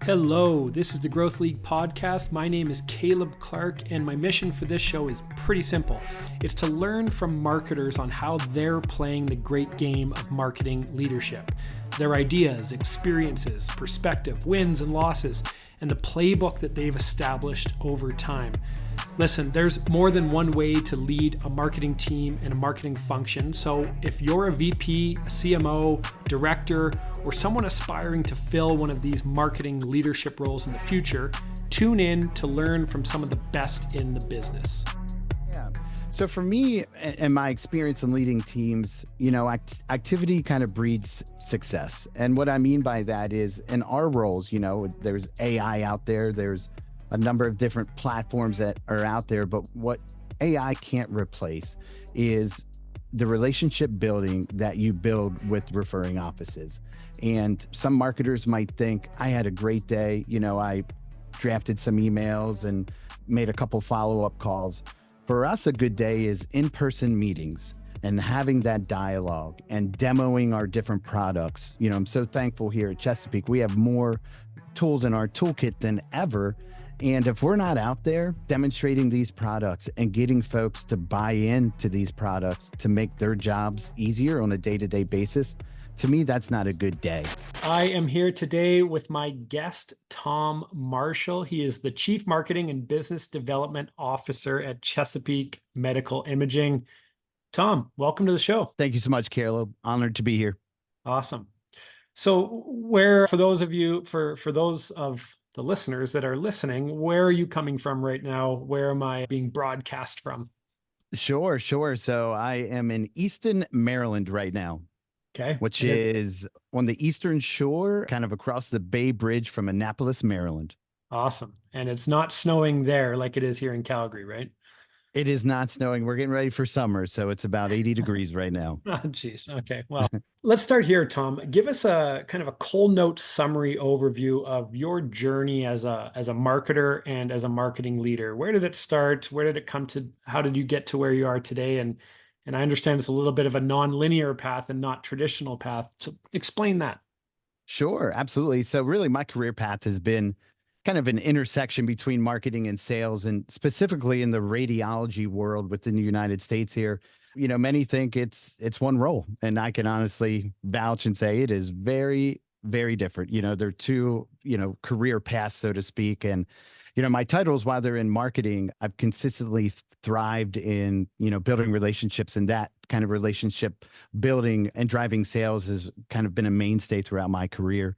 Hello, this is the Growth League podcast. My name is Caleb Clark, and my mission for this show is pretty simple. It's to learn from marketers on how they're playing the great game of marketing leadership, their ideas, experiences, perspective, wins and losses, and the playbook that they've established over time. Listen, there's more than one way to lead a marketing team and a marketing function. So if you're a VP, a CMO, director, or someone aspiring to fill one of these marketing leadership roles in the future, tune in to learn from some of the best in the business. Yeah. So for me and my experience in leading teams, activity kind of breeds success. And what I mean by that is in our roles, there's AI out there, there's a number of different platforms that are out there, but what AI can't replace is the relationship building that you build with referring offices. And some marketers might think, I had a great day. I drafted some emails and made a couple follow-up calls. For us, a good day is in-person meetings and having that dialogue and demoing our different products. I'm so thankful here at Chesapeake. We have more tools in our toolkit than ever. And if we're not out there demonstrating these products and getting folks to buy into these products to make their jobs easier on a day-to-day basis, to me, that's not a good day. I am here today with my guest, Tom Marshall. He is the Chief Marketing and Business Development Officer at Chesapeake Medical Imaging. Tom, welcome to the show. Thank you so much, Caleb. Honored to be here. Awesome. So for those of the listeners that are listening, where are you coming from right now? Where am I being broadcast from? Sure. So I am in Easton, Maryland right now. Okay. Which is on the Eastern Shore, kind of across the Bay Bridge from Annapolis, Maryland. Awesome. And it's not snowing there like it is here in Calgary, right? It is not snowing. We're getting ready for summer, so it's about 80 degrees right now. Oh, geez. Okay. Well, let's start here, Tom. Give us a kind of a cold note summary overview of your journey as a marketer and as a marketing leader. Where did it start? Where did it come to? How did you get to where you are today? And I understand it's a little bit of a non-linear path and not traditional path. So explain that. Sure, absolutely. So really my career path has been kind of an intersection between marketing and sales, and specifically in the radiology world within the United States here. Many think it's one role, and I can honestly vouch and say it is very, very different. They're two, career paths, so to speak. And my titles, while they're in marketing, I've consistently thrived in, building relationships, and that kind of relationship building and driving sales has kind of been a mainstay throughout my career.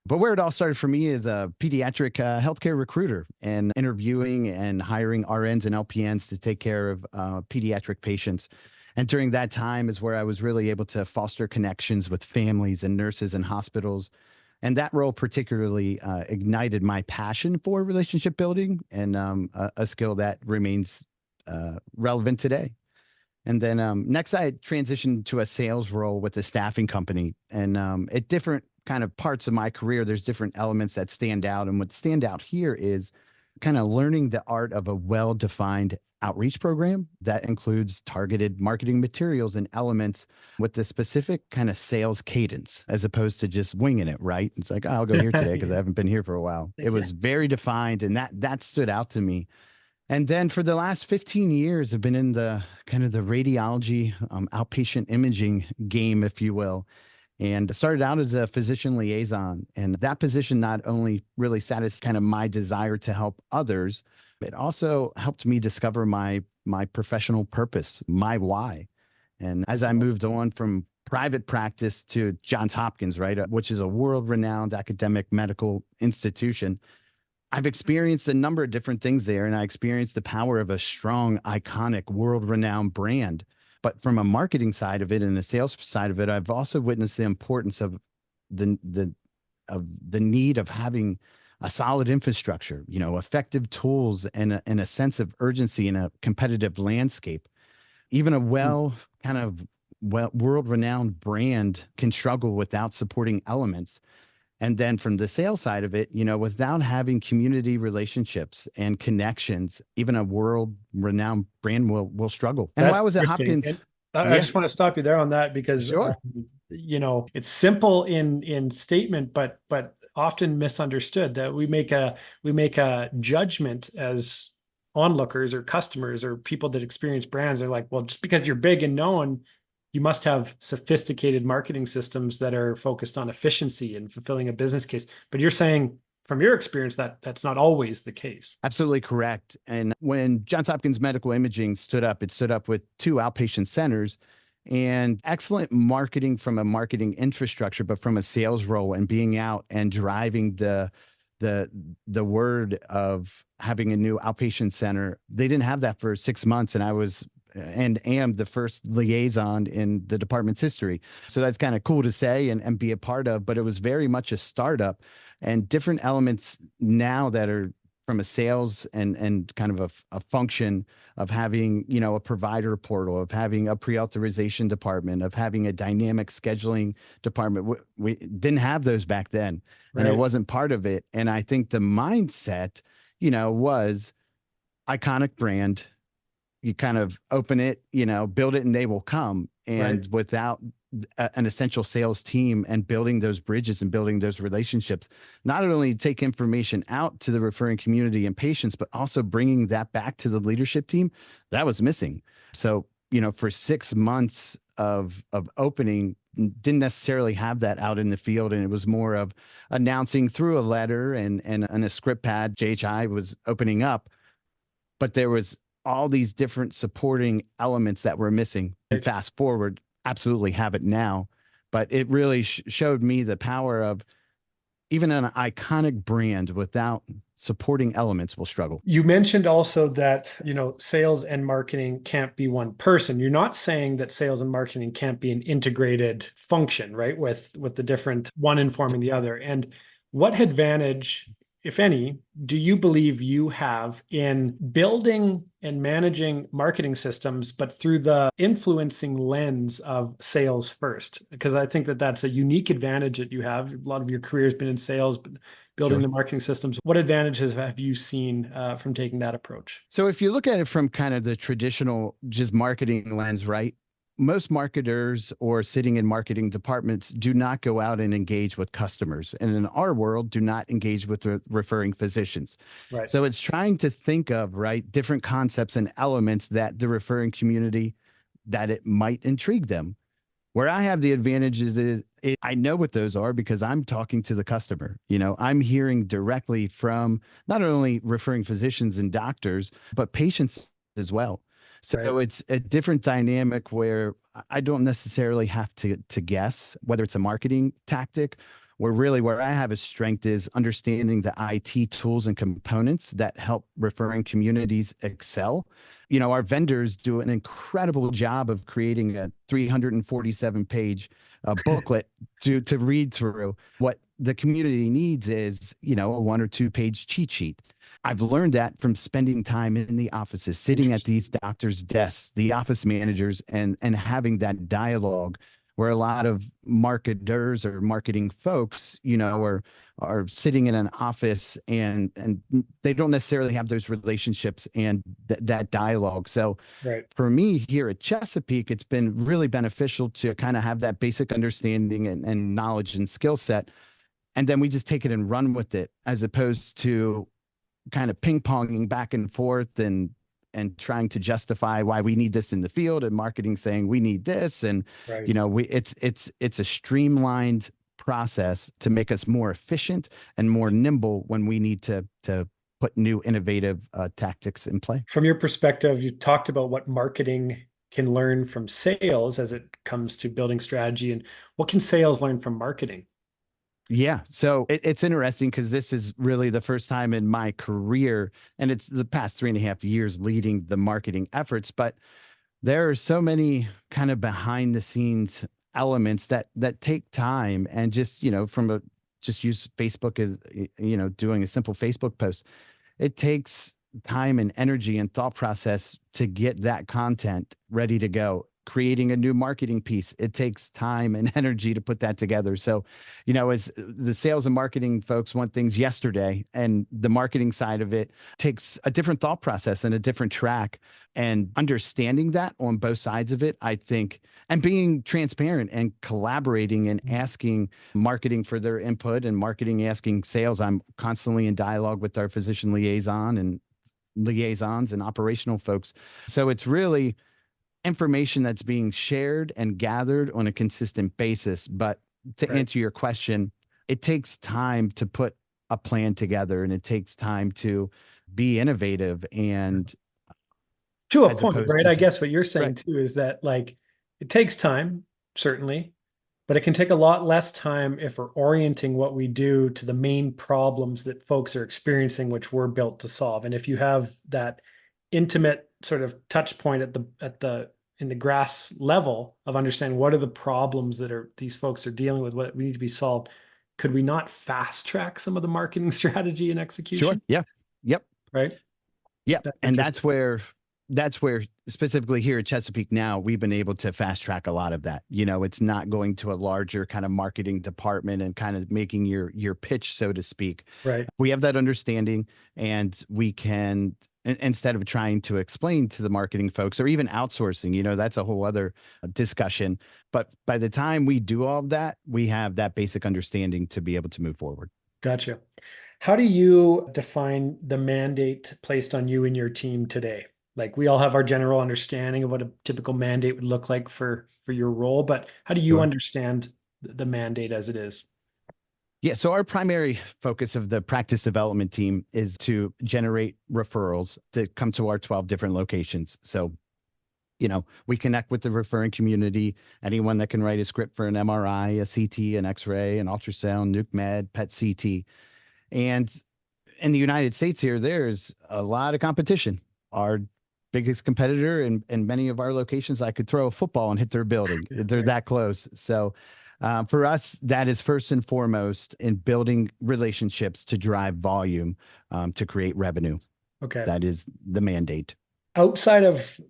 But where it all started for me is a pediatric healthcare recruiter and interviewing and hiring RNs and LPNs to take care of pediatric patients. And during that time is where I was really able to foster connections with families and nurses and hospitals. And that role particularly ignited my passion for relationship building, and a skill that remains relevant today. And then next, I transitioned to a sales role with a staffing company. And at different kind of parts of my career, there's different elements that stand out. And what stand out here is kind of learning the art of a well-defined outreach program that includes targeted marketing materials and elements with the specific kind of sales cadence, as opposed to just winging it, right? It's like, oh, I'll go here today because I haven't been here for a while. It was very defined, and that stood out to me. And then for the last 15 years, I've been in the kind of the radiology outpatient imaging game, if you will. And started out as a physician liaison. And that position not only really satisfied kind of my desire to help others, it also helped me discover my professional purpose, my why. And as I moved on from private practice to Johns Hopkins, right, which is a world-renowned academic medical institution, I've experienced a number of different things there. And I experienced the power of a strong, iconic, world-renowned brand. But from a marketing side of it and the sales side of it, I've also witnessed the importance of the need of having a solid infrastructure, effective tools, and a sense of urgency in a competitive landscape. Even a world-renowned brand can struggle without supporting elements. And then from the sales side of it, without having community relationships and connections, even a world-renowned brand will struggle. And while I was at Hopkins, I just want to stop you there on that because sure. It's simple in statement, but often misunderstood, that we make a judgment as onlookers or customers or people that experience brands. They're like, well, just because you're big and known, you must have sophisticated marketing systems that are focused on efficiency and fulfilling a business case. But you're saying from your experience that that's not always the case. Absolutely correct. And when Johns Hopkins Medical Imaging stood up, it stood up with two outpatient centers and excellent marketing from a marketing infrastructure, but from a sales role and being out and driving the the word of having a new outpatient center. They didn't have that for 6 months, and I was and am the first liaison in the department's history. So that's kind of cool to say and be a part of, but it was very much a startup and different elements now that are from a sales and kind of a function of having, you know, a provider portal, of having a pre-authorization department, of having a dynamic scheduling department. We didn't have those back then, and it Right. wasn't part of it. And I think the mindset, you know, was iconic brand. You kind of open it, you know, build it and they will come. Right. And without an essential sales team and building those bridges and building those relationships, not only take information out to the referring community and patients, but also bringing that back to the leadership team, that was missing. So, you know, for 6 months of opening, didn't necessarily have that out in the field. And it was more of announcing through a letter and a script pad. JHI was opening up, but there was all these different supporting elements that were missing. And Right. fast forward, absolutely have it now. But it really showed me the power of even an iconic brand without supporting elements will struggle. You mentioned also that, sales and marketing can't be one person. You're not saying that sales and marketing can't be an integrated function, right? With the different one informing the other. And what advantage, if any, do you believe you have in building and managing marketing systems, but through the influencing lens of sales first? Because I think that that's a unique advantage that you have. A lot of your career has been in sales, but building Sure. the marketing systems. What advantages have you seen from taking that approach? So if you look at it from kind of the traditional just marketing lens, right? Most marketers or sitting in marketing departments do not go out and engage with customers. And in our world, do not engage with the referring physicians. Right. So it's trying to think of, right, different concepts and elements that the referring community that it might intrigue them. Where I have the advantages is I know what those are because I'm talking to the customer. You know, I'm hearing directly from not only referring physicians and doctors, but patients as well. Right. So it's a different dynamic where I don't necessarily have to guess whether it's a marketing tactic or really where I have a strength is understanding the IT tools and components that help referring communities excel. You know, our vendors do an incredible job of creating a 347 page booklet to read through. What the community needs is, you know, a 1 or 2 page cheat sheet. I've learned that from spending time in the offices, sitting at Interesting. these doctors' desks, the office managers, and having that dialogue where a lot of marketers or marketing folks, you know, are sitting in an office and they don't necessarily have those relationships and that dialogue. So Right. for me here at Chesapeake, it's been really beneficial to kind of have that basic understanding and knowledge and skill set. And then we just take it and run with it as opposed to kind of ping ponging back and forth and trying to justify why we need this in the field and marketing saying we need this. And, you Right. know, it's a streamlined process to make us more efficient and more nimble when we need to put new innovative tactics in play. From your perspective, you talked about what marketing can learn from sales as it comes to building strategy, and what can sales learn from marketing? Yeah. So it's interesting because this is really the first time in my career, and it's the past 3.5 years leading the marketing efforts. But there are so many kind of behind the scenes elements that take time and just, you know, from a just use Facebook as, you know, doing a simple Facebook post. It takes time and energy and thought process to get that content ready to go. creating a new marketing piece. It takes time and energy to put that together. So, as the sales and marketing folks want things yesterday, and the marketing side of it takes a different thought process and a different track. And understanding that on both sides of it, I think, and being transparent and collaborating and asking marketing for their input and marketing asking sales. I'm constantly in dialogue with our physician liaisons and operational folks. So it's really information that's being shared and gathered on a consistent basis. But to Right. answer your question, it takes time to put a plan together, and it takes time to be innovative, and To a as point, opposed right? to I just guess what you're right. saying too is that like it takes time, certainly, but it can take a lot less time if we're orienting what we do to the main problems that folks are experiencing, which we're built to solve. And if you have that intimate sort of touch point at the in the grass level of understanding what are the problems that are these folks are dealing with, what we need to be solved, could we not fast track some of the marketing strategy and Sure. execution? Yeah. Yep. Right. Yep. That's And interesting. that's where specifically here at Chesapeake now, we've been able to fast track a lot of that. It's not going to a larger kind of marketing department and kind of making your pitch, so to speak. Right. We have that understanding, and we can instead of trying to explain to the marketing folks or even outsourcing, that's a whole other discussion. But by the time we do all of that, we have that basic understanding to be able to move forward. Gotcha. How do you define the mandate placed on you and your team today? Like we all have our general understanding of what a typical mandate would look like for your role, but how do you Sure. understand the mandate as it is? Yeah, so our primary focus of the practice development team is to generate referrals that come to our 12 different locations. So, we connect with the referring community, anyone that can write a script for an MRI, a CT, an X-ray, an ultrasound, nuke med, PET CT. And in the United States here, there's a lot of competition. Our biggest competitor in many of our locations, I could throw a football and hit their building. They're Right. that close. So for us, that is first and foremost in building relationships to drive volume, to create revenue. Okay. That is the mandate. Outside of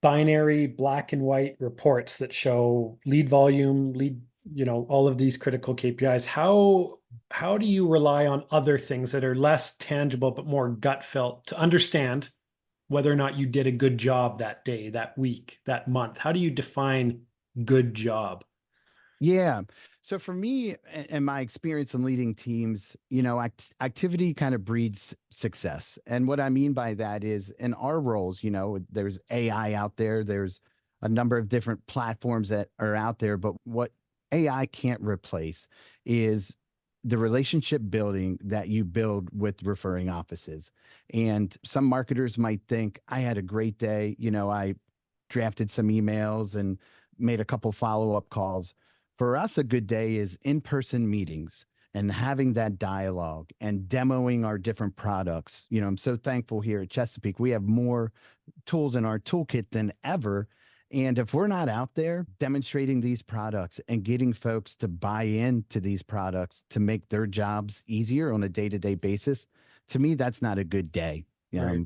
binary black and white reports that show lead volume, lead, all of these critical KPIs, how do you rely on other things that are less tangible but more gut felt to understand whether or not you did a good job that day, that week, that month? How do you define good job? Yeah. So for me and my experience in leading teams, activity kind of breeds success. And what I mean by that is in our roles, there's AI out there, there's a number of different platforms that are out there, but what AI can't replace is the relationship building that you build with referring offices. And some marketers might think I had a great day, I drafted some emails and made a couple follow-up calls. For us, a good day is in-person meetings and having that dialogue and demoing our different products. I'm so thankful here at Chesapeake. We have more tools in our toolkit than ever. And if we're not out there demonstrating these products and getting folks to buy into these products to make their jobs easier on a day-to-day basis, to me, that's not a good day. Right.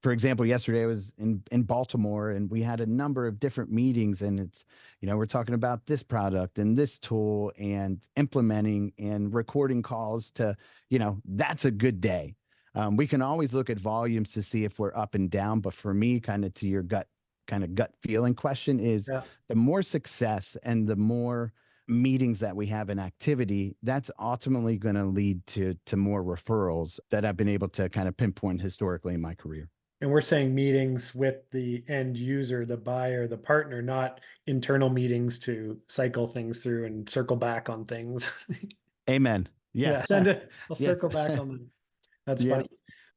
For example, yesterday I was in Baltimore, and we had a number of different meetings, and it's, we're talking about this product and this tool and implementing and recording calls to, that's a good day. We can always look at volumes to see if we're up and down, but for me, kind of to your gut feeling question is Yeah. the more success and the more meetings that we have in activity, that's ultimately going to lead to more referrals that I've been able to kind of pinpoint historically in my career. And we're saying meetings with the end user, the buyer, the partner, not internal meetings to cycle things through and circle back on things. Amen. Yeah, Yes. send it. I'll Yes. circle back on them. That's Yep. funny.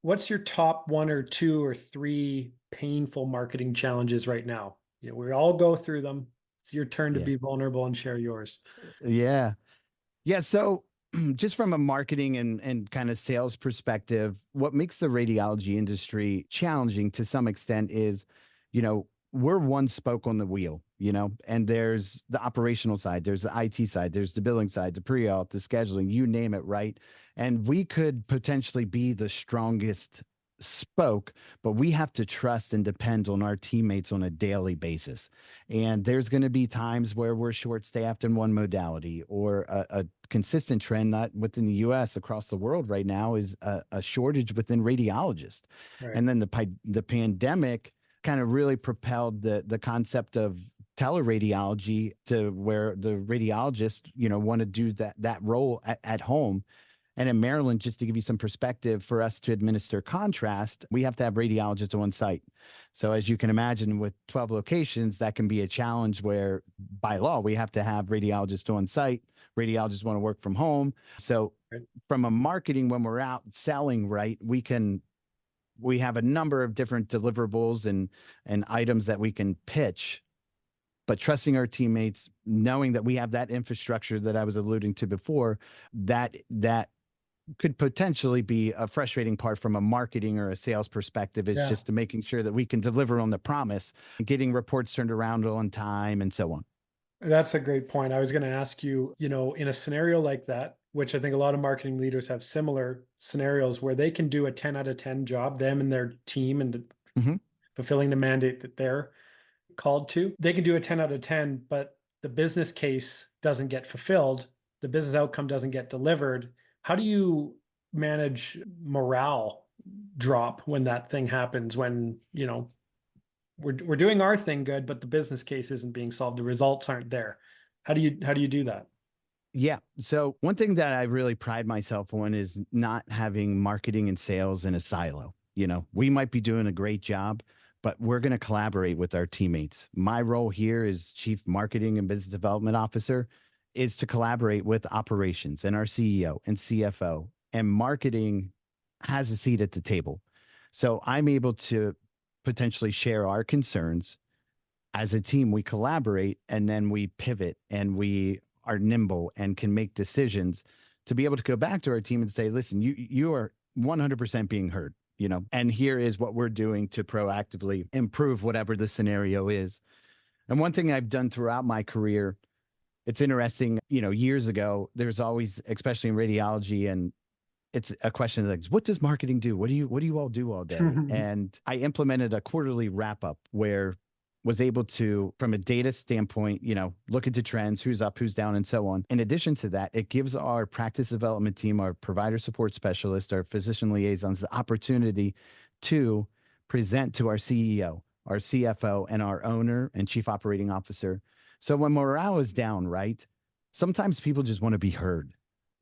What's your top one or two or three painful marketing challenges right now? We all go through them. It's your turn to Yeah. be vulnerable and share yours. Yeah. Yeah. So, just from a marketing and kind of sales perspective, what makes the radiology industry challenging to some extent is, we're one spoke on the wheel, and there's the operational side, there's the IT side, there's the billing side, the pre-auth, the scheduling, you name it, right? And we could potentially be the strongest spoke, but we have to trust and depend on our teammates on a daily basis. And there's going to be times where we're short staffed in one modality, or a consistent trend, not within the US, across the world right now, is a shortage within radiologists. Right. And then the pandemic kind of really propelled the concept of teleradiology to where the radiologist, want to do that role at home. And in Maryland, just to give you some perspective, for us to administer contrast, we have to have radiologists on site. So, as you can imagine, with 12 locations, that can be a challenge where by law, we have to have radiologists on site. Radiologists want to work from home. So, Right. from a marketing, when we're out selling, right, we have a number of different deliverables and items that we can pitch, but trusting our teammates, knowing that we have that infrastructure that I was alluding to before, that could potentially be a frustrating part from a marketing or a sales perspective, is Yeah. just to making sure that we can deliver on the promise, getting reports turned around on time, and so on. That's a great point. I was going to ask you, in a scenario like that, which I think a lot of marketing leaders have similar scenarios where they can do a 10 out of 10 job, them and their team, and Mhm. fulfilling the mandate that they're called to. They can do a 10 out of 10, but the business case doesn't get fulfilled. The business outcome doesn't get delivered. How do you manage morale drop when that thing happens, when, we're doing our thing good, but the business case isn't being solved. The results aren't there. How do you do that? Yeah. So one thing that I really pride myself on is not having marketing and sales in a silo. We might be doing a great job, but we're going to collaborate with our teammates. My role here as Chief Marketing and Business Development Officer is to collaborate with operations and our CEO and CFO, and marketing has a seat at the table. So I'm able to potentially share our concerns. As a team, we collaborate, and then we pivot, and we are nimble and can make decisions to be able to go back to our team and say, listen, you are 100% being heard, and here is what we're doing to proactively improve whatever the scenario is. And one thing I've done throughout my career, it's interesting, years ago, there's always, especially in radiology, and it's a question like, what does marketing do? What do you all do all day? And I implemented a quarterly wrap up where was able to, from a data standpoint, look into trends, who's up, who's down, and so on. In addition to that, it gives our practice development team, our provider support specialist, our physician liaisons, the opportunity to present to our CEO, our CFO, and our owner and chief operating officer. So when morale is down, right, sometimes people just want to be heard.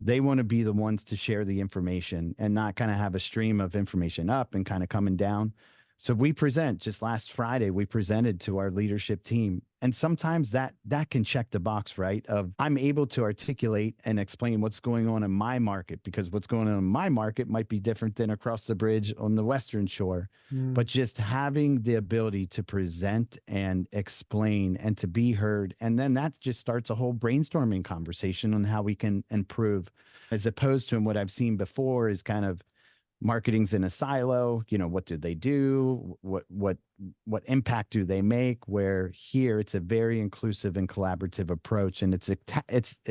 They want to be the ones to share the information and not kind of have a stream of information up and kind of coming down. So we present, just last Friday, we presented to our leadership team. And sometimes that can check the box, right? Of I'm able to articulate and explain what's going on in my market, because what's going on in my market might be different than across the bridge on the Western Shore. But just having the ability to present and explain and to be heard. And then that just starts a whole brainstorming conversation on how we can improve, as opposed to what I've seen before is kind of marketing's in a silo. What do they do? What impact do they make? Where here it's a very inclusive and collaborative approach, and it's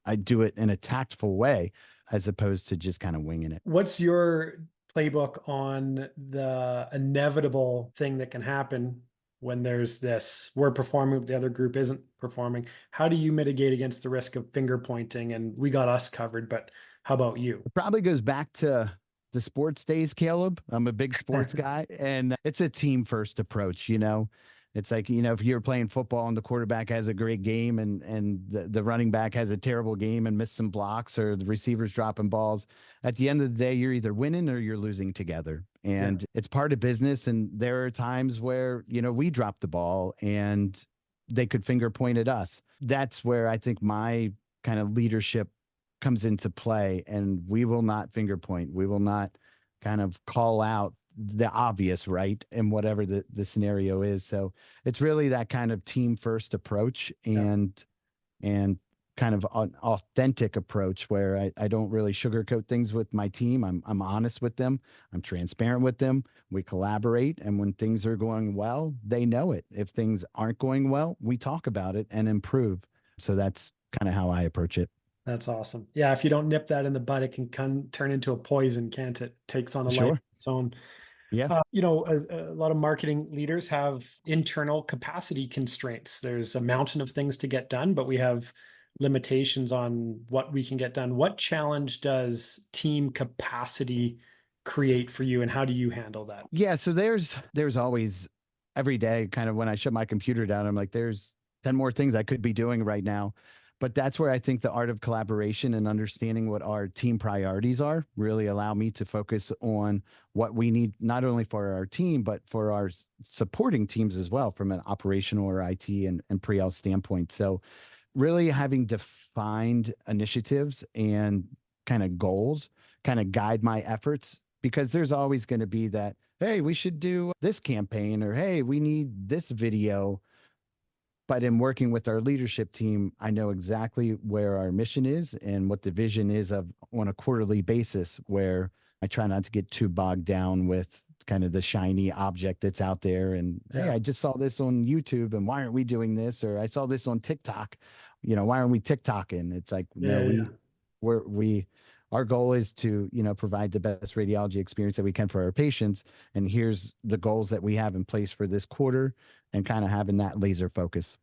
I do it in a tactful way as opposed to just kind of winging it. What's your playbook on the inevitable thing that can happen when there's this, we're performing, but the other group isn't performing? How do you mitigate against the risk of finger pointing and we got us covered, but how about you? It probably goes back to the sports days, Caleb. I'm a big sports guy, and it's a team first approach. It's like, if you're playing football and the quarterback has a great game, and the running back has a terrible game and missed some blocks, or the receivers dropping balls, at the end of the day, you're either winning or you're losing together. And it's part of business. And there are times where, we drop the ball and they could finger point at us. That's where I think my kind of leadership comes into play, and we will not finger point. We will not kind of call out the obvious, right? And whatever the scenario is. So it's really that kind of team first approach, and kind of an authentic approach where I don't really sugarcoat things with my team. I'm honest with them. I'm transparent with them. We collaborate. And when things are going well, they know it. If things aren't going well, we talk about it and improve. So that's kind of how I approach it. That's awesome. Yeah, if you don't nip that in the bud, it can turn into a poison, can't it? Takes on a life of Sure. its own. Yeah. As a lot of marketing leaders have internal capacity constraints. There's a mountain of things to get done, but we have limitations on what we can get done. What challenge does team capacity create for you, and how do you handle that? Yeah. So there's always every day kind of when I shut my computer down, I'm like, there's 10 more things I could be doing right now. But that's where I think the art of collaboration and understanding what our team priorities are really allow me to focus on what we need, not only for our team, but for our supporting teams as well from an operational or IT and pre-L standpoint. So really having defined initiatives and kind of goals kind of guide my efforts because there's always going to be that, hey, we should do this campaign or hey, we need this video. But in working with our leadership team, I know exactly where our mission is and what the vision is of on a quarterly basis, where I try not to get too bogged down with kind of the shiny object that's out there. And hey, Yeah. I just saw this on YouTube and why aren't we doing this? Or I saw this on TikTok. Why aren't we TikToking? It's like, no, Yeah, yeah. our goal is to, provide the best radiology experience that we can for our patients. And here's the goals that we have in place for this quarter and kind of having that laser focus.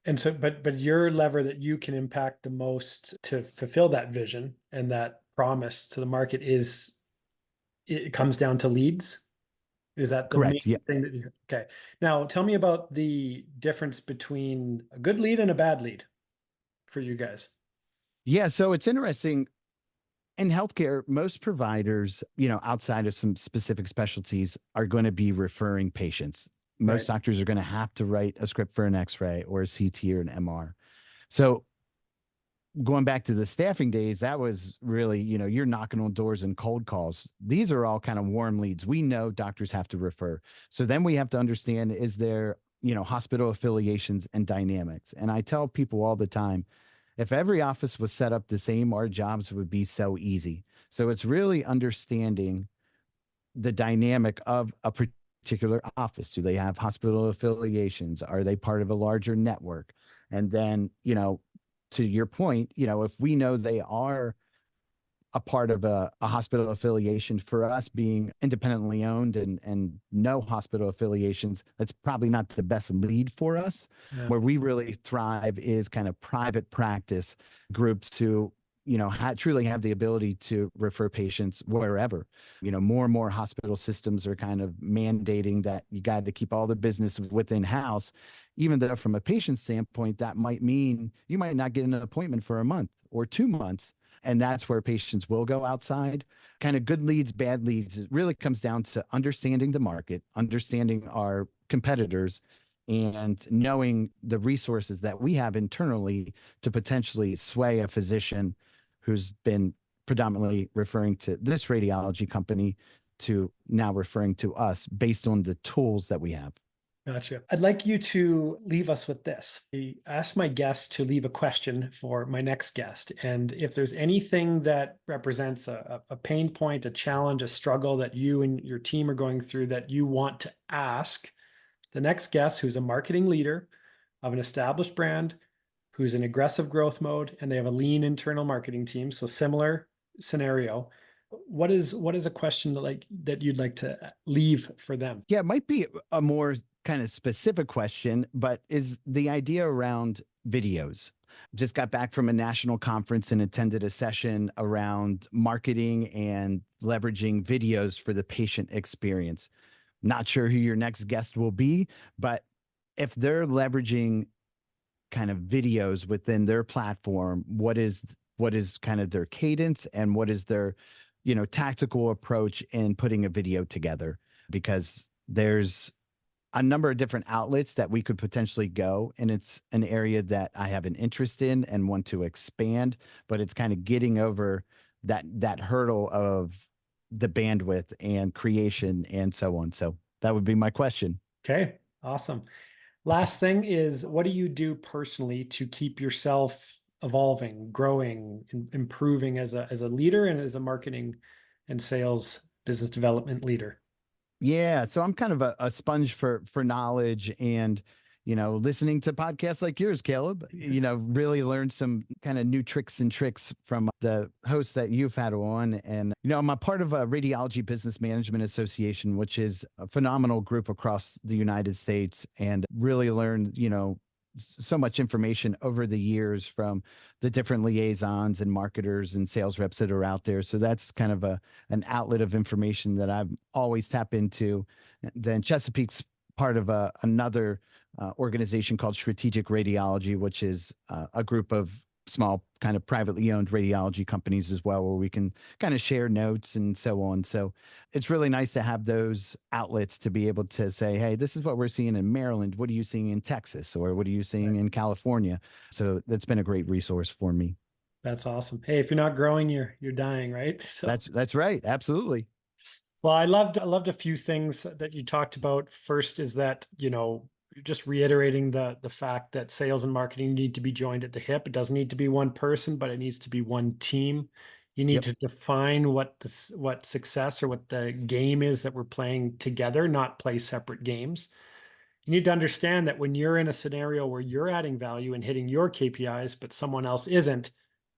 And so, but your lever that you can impact the most to fulfill that vision and that promise to the market is it comes down to leads. Is that the main Correct. Yeah. thing that you, okay. Now tell me about the difference between a good lead and a bad lead for you guys. Yeah. So it's interesting. In healthcare, most providers, outside of some specific specialties, are going to be referring patients. Right. Most doctors are going to have to write a script for an X-ray or a CT or an MR. So going back to the staffing days, that was really, you're knocking on doors and cold calls. These are all kind of warm leads. We know doctors have to refer. So then we have to understand, is there, hospital affiliations and dynamics. And I tell people all the time, if every office was set up the same, our jobs would be so easy. So it's really understanding the dynamic of a particular office. Do they have hospital affiliations? Are they part of a larger network? And then, to your point, if we know they are a part of a hospital affiliation, for us being independently owned and no hospital affiliations, that's probably not the best lead for us. Yeah. Where we really thrive is kind of private practice groups who truly have the ability to refer patients wherever. More and more hospital systems are kind of mandating that you got to keep all the business within house, even though from a patient standpoint that might mean you might not get an appointment for a month or 2 months. And that's where patients will go outside. Kind of good leads, bad leads. It really comes down to understanding the market, understanding our competitors, and knowing the resources that we have internally to potentially sway a physician who's been predominantly referring to this radiology company to now referring to us based on the tools that we have. Gotcha. I'd like you to leave us with this. I asked my guest to leave a question for my next guest. And if there's anything that represents a pain point, a challenge, a struggle that you and your team are going through that you want to ask the next guest, who's a marketing leader of an established brand, who's in aggressive growth mode, and they have a lean internal marketing team. So similar scenario. What is a question that you'd like to leave for them? Yeah, it might be a more kind of specific question, but is the idea around videos. Just got back from a national conference and attended a session around marketing and leveraging videos for the patient experience. Not sure who your next guest will be, but if they're leveraging kind of videos within their platform, what is kind of their cadence and what is their tactical approach in putting a video together? Because there's a number of different outlets that we could potentially go, and it's an area that I have an interest in and want to expand, but it's kind of getting over that hurdle of the bandwidth and creation and so on. So that would be my question. Okay, awesome. Last thing is, what do you do personally to keep yourself evolving, growing, improving as a leader and as a marketing and sales business development leader? Yeah, so I'm kind of a sponge for knowledge, and listening to podcasts like yours, Caleb, really learned some kind of new tricks and tricks from the hosts that you've had on. And, I'm a part of a Radiology Business Management Association, which is a phenomenal group across the United States, and really learned, so much information over the years from the different liaisons and marketers and sales reps that are out there. So that's kind of an outlet of information that I've always tap into. Then Chesapeake's part of another organization called Strategic Radiology, which is a group of small kind of privately owned radiology companies as well, where we can kind of share notes and so on. So it's really nice to have those outlets to be able to say, hey, this is what we're seeing in Maryland. What are you seeing in Texas? Or what are you seeing in California? So that's been a great resource for me. That's awesome. Hey, if you're not growing, you're dying, right? So That's right. Absolutely. well, I loved a few things that you talked about. First is that, just reiterating the fact that sales and marketing need to be joined at the hip. It doesn't need to be one person, but it needs to be one team. You need Yep. to define what success or what the game is that we're playing together, not play separate games. You need to understand that when you're in a scenario where you're adding value and hitting your KPIs, but someone else isn't,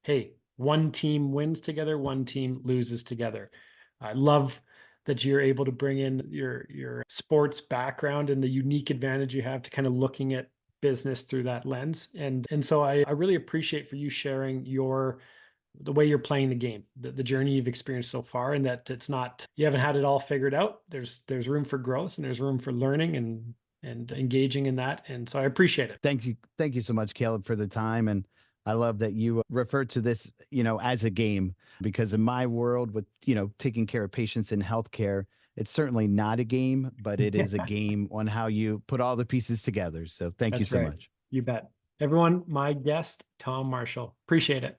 hey, one team wins together, one team loses together. I love that you're able to bring in your sports background and the unique advantage you have to kind of looking at business through that lens. And so I really appreciate for you sharing the way you're playing the game, the journey you've experienced so far, and that it's not, you haven't had it all figured out. There's room for growth and there's room for learning and engaging in that. And so I appreciate it. Thank you. Thank you so much, Caleb, for the time. And I love that you refer to this, as a game, because in my world with, taking care of patients in healthcare, it's certainly not a game, but it is a game on how you put all the pieces together. So thank you That's so right. much. You bet. Everyone, my guest, Tom Marshall. Appreciate it.